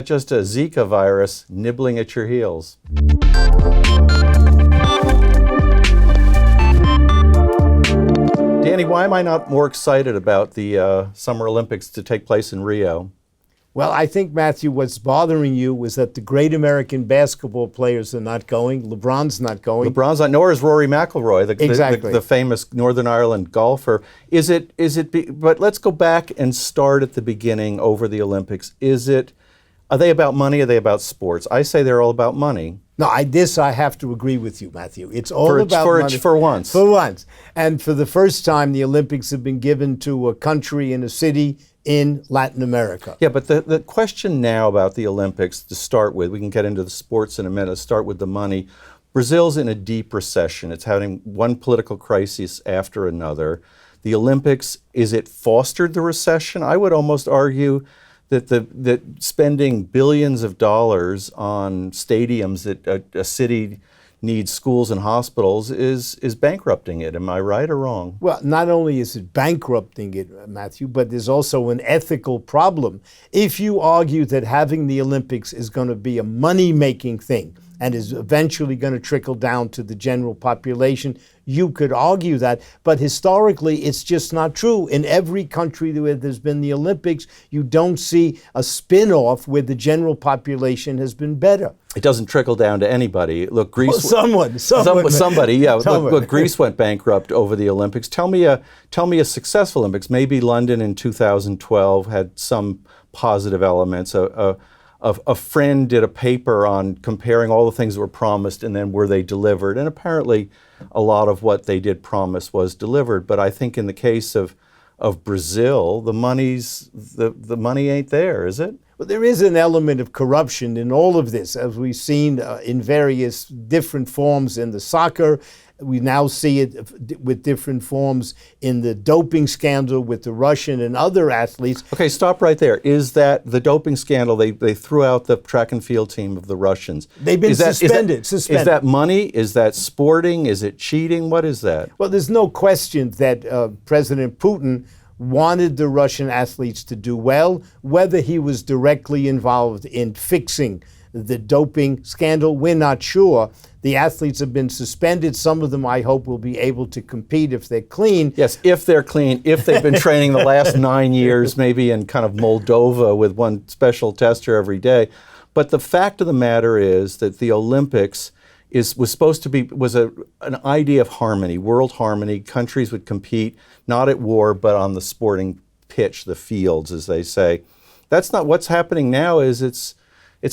just a Zika virus nibbling at your heels. Danny, why am I not more excited about the Summer Olympics to take place in Rio? Well, I think, Matthew, what's bothering you was that the great American basketball players are not going. LeBron's not going. LeBron's not, nor is Rory McIlroy, Exactly. the famous Northern Ireland golfer. But let's go back and start at the beginning over the Olympics. Are they about money? Are they about sports? I say they're all about money. No, I have to agree with you, Matthew. It's all about money. For once. For once. And for the first time, the Olympics have been given to a country and a city in Latin America. Yeah, but the question now about the Olympics, to start with, we can get into the sports in a minute, start with the money. Brazil's in a deep recession. It's having one political crisis after another. The Olympics, is it fostered the recession? I would almost argue that spending billions of dollars on stadiums that a city needs, schools and hospitals, is bankrupting it. Am I right or wrong? Well, not only is it bankrupting it, Matthew, but there's also an ethical problem. If you argue that having the Olympics is going to be a money-making thing and is eventually going to trickle down to the general population, you could argue that. But historically, it's just not true. In every country where there's been the Olympics, you don't see a spin-off where the general population has been better. It doesn't trickle down to anybody. Look, Greece. Somebody, yeah. Look, Greece went bankrupt over the Olympics. Tell me a successful Olympics. Maybe London in 2012 had some positive elements. A friend did a paper on comparing all the things that were promised and then were they delivered. And apparently a lot of what they did promise was delivered. But I think in the case of Brazil, the money ain't there, is it? Well, there is an element of corruption in all of this, as we've seen in various different forms in the soccer. We now see it with different forms in the doping scandal with the Russian and other athletes. Okay, stop right there. Is that the doping scandal? They threw out the track and field team of the Russians. They've been suspended. Is that money? Is that sporting? Is it cheating? What is that? Well, there's no question that President Putin wanted the Russian athletes to do well. Whether he was directly involved in fixing the doping scandal, we're not sure. The athletes have been suspended. Some of them, I hope, will be able to compete if they're clean. Yes, if they're clean, if they've been training the last 9 years, maybe in kind of Moldova with one special tester every day. But the fact of the matter is that the Olympics was supposed to be an idea of harmony, world harmony. Countries would compete not at war, but on the sporting pitch, the fields, as they say. That's not what's happening now. It's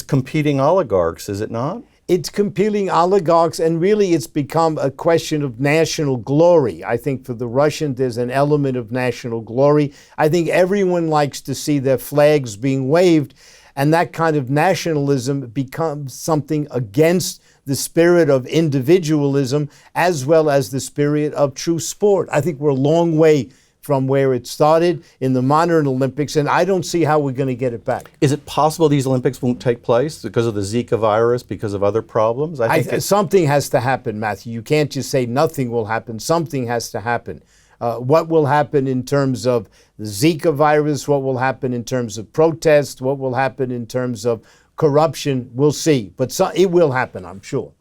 competing oligarchs, is it not? It's competing oligarchs, and really it's become a question of national glory. I think for the Russians, there's an element of national glory. I think everyone likes to see their flags being waved, and that kind of nationalism becomes something against the spirit of individualism as well as the spirit of true sport. I think we're a long way from where it started in the modern Olympics, and I don't see how we're going to get it back. Is it possible these Olympics won't take place because of the Zika virus, because of other problems? I think something has to happen, Matthew. You can't just say nothing will happen. Something has to happen. What will happen in terms of the Zika virus, what will happen in terms of protest, what will happen in terms of corruption, we'll see. But it will happen, I'm sure.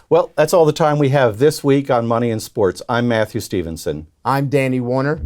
Well, that's all the time we have this week on Money and Sports. I'm Matthew Stevenson. I'm Danny Warner.